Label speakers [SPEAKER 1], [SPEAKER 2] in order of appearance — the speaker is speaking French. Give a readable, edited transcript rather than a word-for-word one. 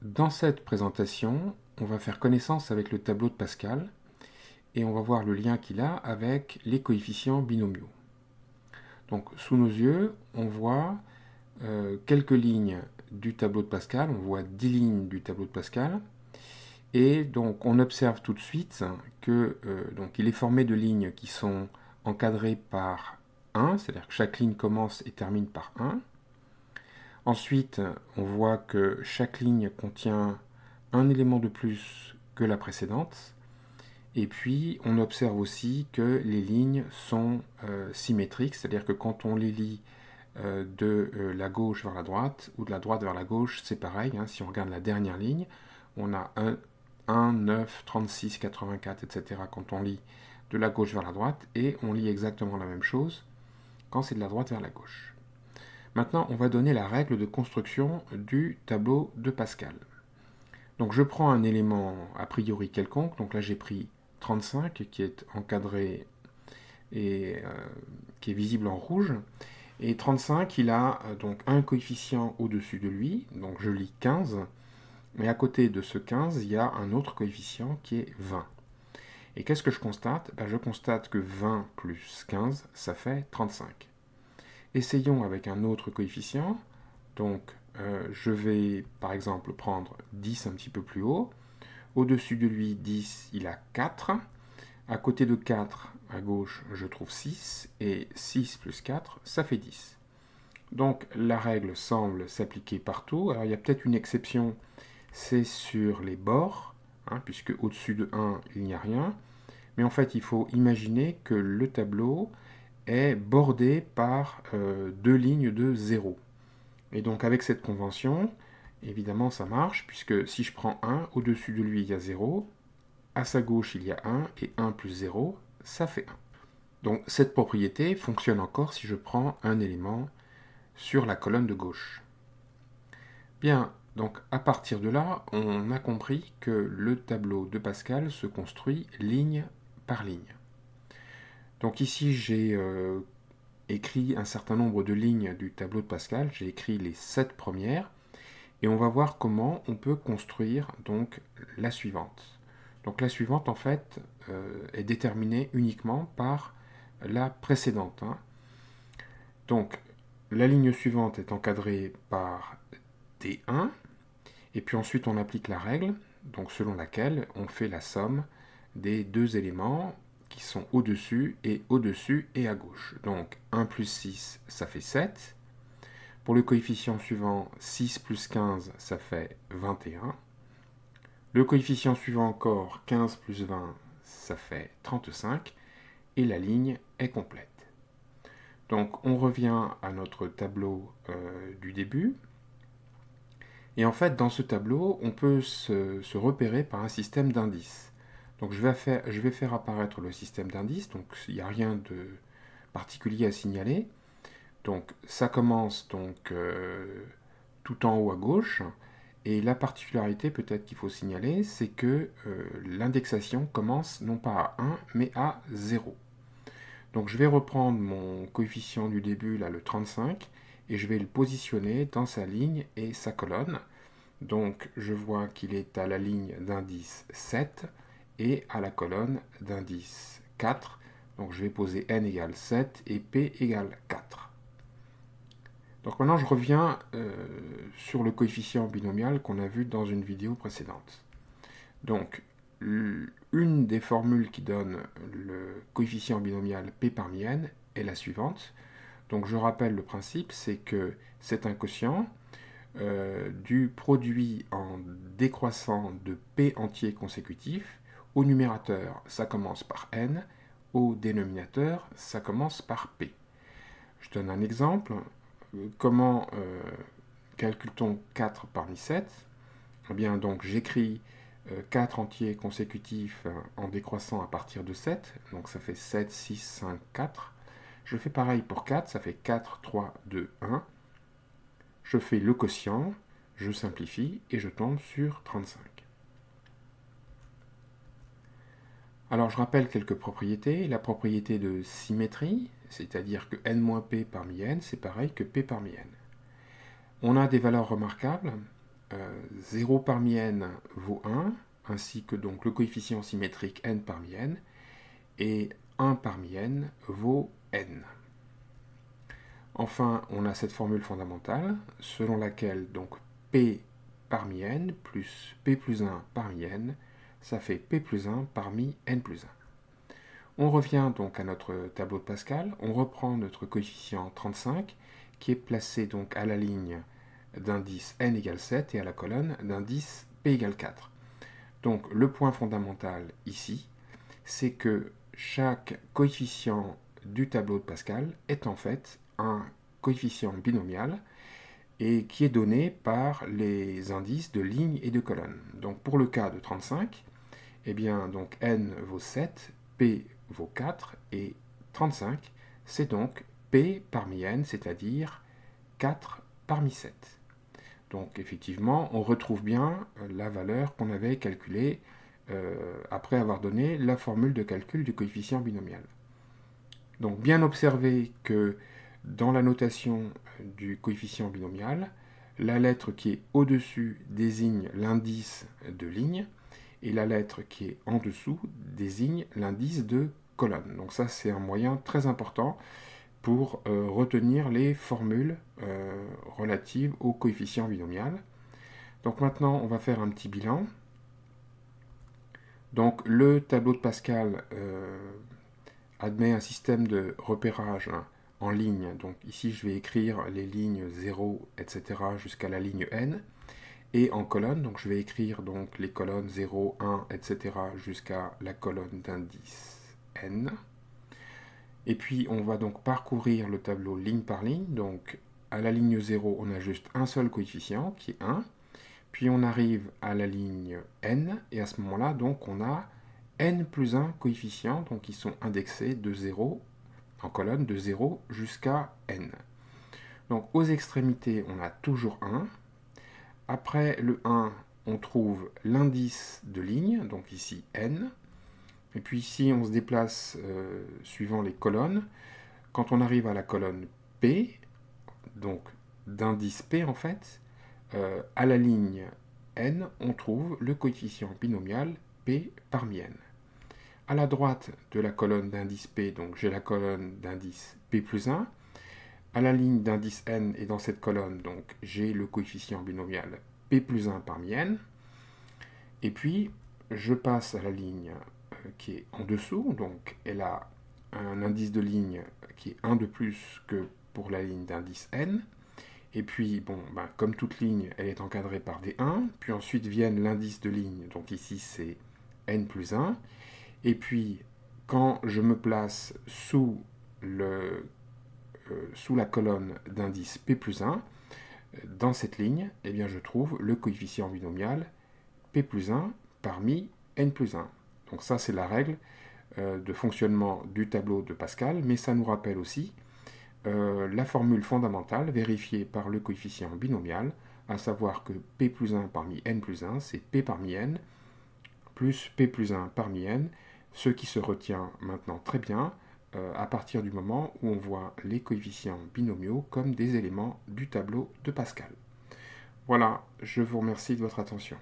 [SPEAKER 1] Dans cette présentation, on va faire connaissance avec le tableau de Pascal et on va voir le lien qu'il a avec les coefficients binomiaux. Donc sous nos yeux, on voit quelques lignes du tableau de Pascal, on voit 10 lignes du tableau de Pascal, et donc on observe tout de suite que il est formé de lignes qui sont encadrées par 1, c'est-à-dire que chaque ligne commence et termine par 1. Ensuite, on voit que chaque ligne contient un élément de plus que la précédente. Et puis, on observe aussi que les lignes sont symétriques, c'est-à-dire que quand on les lit de la gauche vers la droite ou de la droite vers la gauche, c'est pareil. Si on regarde la dernière ligne, on a 1, 9, 36, 84, etc. quand on lit de la gauche vers la droite, et on lit exactement la même chose quand c'est de la droite vers la gauche. Maintenant, on va donner la règle de construction du tableau de Pascal. Donc je prends un élément a priori quelconque, donc là j'ai pris 35 qui est encadré et qui est visible en rouge. Et 35, il a donc un coefficient au-dessus de lui, donc je lis 15, mais à côté de ce 15, il y a un autre coefficient qui est 20. Et qu'est-ce que je constate? Je constate que 20 plus 15, ça fait 35. Essayons avec un autre coefficient. Donc, je vais par exemple prendre 10 un petit peu plus haut. Au-dessus de lui, 10, il a 4. À côté de 4, à gauche, je trouve 6. Et 6 plus 4, ça fait 10. Donc, la règle semble s'appliquer partout. Alors, il y a peut-être une exception, c'est sur les bords, puisque au-dessus de 1, il n'y a rien. Mais en fait, il faut imaginer que le tableau est bordé par deux lignes de 0. Et donc avec cette convention, évidemment ça marche, puisque si je prends 1, au-dessus de lui il y a 0, à sa gauche il y a 1, et 1 plus 0, ça fait 1. Donc cette propriété fonctionne encore si je prends un élément sur la colonne de gauche. Bien, donc à partir de là, on a compris que le tableau de Pascal se construit ligne par ligne. Donc ici j'ai écrit un certain nombre de lignes du tableau de Pascal, j'ai écrit les 7 premières, et on va voir comment on peut construire donc la suivante. Donc la suivante en fait est déterminée uniquement par la précédente. Donc la ligne suivante est encadrée par D1, et puis ensuite on applique la règle, donc selon laquelle on fait la somme des deux éléments qui sont au-dessus et à gauche. Donc 1 plus 6, ça fait 7. Pour le coefficient suivant, 6 plus 15, ça fait 21. Le coefficient suivant encore, 15 plus 20, ça fait 35. Et la ligne est complète. Donc on revient à notre tableau du début. Et en fait, dans ce tableau, on peut se repérer par un système d'indices. Donc je vais faire apparaître le système d'indices, donc il n'y a rien de particulier à signaler. Donc ça commence tout en haut à gauche, et la particularité peut-être qu'il faut signaler, c'est que l'indexation commence non pas à 1, mais à 0. Donc je vais reprendre mon coefficient du début, là le 35, et je vais le positionner dans sa ligne et sa colonne. Donc je vois qu'il est à la ligne d'indice 7 et à la colonne d'indice 4. Donc je vais poser n égale 7 et p égale 4. Donc maintenant je reviens sur le coefficient binomial qu'on a vu dans une vidéo précédente. Donc une des formules qui donne le coefficient binomial p parmi n est la suivante. Donc je rappelle le principe, c'est que c'est un quotient du produit en décroissant de p entiers consécutifs. Au numérateur, ça commence par n. Au dénominateur, ça commence par p. Je donne un exemple. Comment calcule-t-on 4 parmi 7? Eh bien, donc j'écris 4 entiers consécutifs en décroissant à partir de 7. Donc ça fait 7, 6, 5, 4. Je fais pareil pour 4, ça fait 4, 3, 2, 1. Je fais le quotient, je simplifie et je tombe sur 35. Alors je rappelle quelques propriétés. La propriété de symétrie, c'est-à-dire que n-p parmi n, c'est pareil que p parmi n. On a des valeurs remarquables. 0 parmi n vaut 1, ainsi que donc le coefficient symétrique n parmi n, et 1 parmi n vaut n. Enfin, on a cette formule fondamentale, selon laquelle donc p parmi n plus p plus 1 parmi n, ça fait p plus 1 parmi n plus 1. On revient donc à notre tableau de Pascal, on reprend notre coefficient 35, qui est placé donc à la ligne d'indice n égale 7 et à la colonne d'indice p égale 4. Donc le point fondamental ici, c'est que chaque coefficient du tableau de Pascal est en fait un coefficient binomial et qui est donné par les indices de ligne et de colonne. Donc pour le cas de 35, eh bien donc n vaut 7, p vaut 4 et 35, c'est donc p parmi n, c'est-à-dire 4 parmi 7. Donc effectivement, on retrouve bien la valeur qu'on avait calculée après avoir donné la formule de calcul du coefficient binomial. Donc bien observer que dans la notation du coefficient binomial, la lettre qui est au-dessus désigne l'indice de ligne et la lettre qui est en dessous désigne l'indice de colonne. Donc ça, c'est un moyen très important pour retenir les formules relatives au coefficient binomial. Donc maintenant, on va faire un petit bilan. Donc le tableau de Pascal admet un système de repérage en ligne. Donc ici, je vais écrire les lignes 0, etc. jusqu'à la ligne n. Et en colonne, donc je vais écrire donc les colonnes 0, 1, etc. jusqu'à la colonne d'indice n. Et puis, on va donc parcourir le tableau ligne par ligne. Donc, à la ligne 0, on a juste un seul coefficient, qui est 1. Puis, on arrive à la ligne n. Et à ce moment-là, donc, on a n plus 1 coefficients, donc qui sont indexés de 0, en colonne, de 0 jusqu'à n. Donc, aux extrémités, on a toujours 1. Après le 1, on trouve l'indice de ligne, donc ici n. Et puis ici, on se déplace suivant les colonnes. Quand on arrive à la colonne P, donc d'indice P en fait, à la ligne n, on trouve le coefficient binomial P parmi n. À la droite de la colonne d'indice P, donc j'ai la colonne d'indice P plus 1. À la ligne d'indice n et dans cette colonne, donc j'ai le coefficient binomial P plus 1 parmi n. Et puis, je passe à la ligne qui est en dessous, donc elle a un indice de ligne qui est 1 de plus que pour la ligne d'indice n. Et puis, bon, comme toute ligne, elle est encadrée par des 1. Puis ensuite viennent l'indice de ligne, donc ici c'est n plus 1. Et puis, quand je me place sous la colonne d'indice p plus 1, dans cette ligne, eh bien, je trouve le coefficient binomial p plus 1 parmi n plus 1. Donc ça, c'est la règle de fonctionnement du tableau de Pascal, mais ça nous rappelle aussi la formule fondamentale vérifiée par le coefficient binomial, à savoir que p plus 1 parmi n plus 1, c'est p parmi n, plus p plus 1 parmi n, ce qui se retient maintenant très bien à partir du moment où on voit les coefficients binomiaux comme des éléments du tableau de Pascal. Voilà, je vous remercie de votre attention.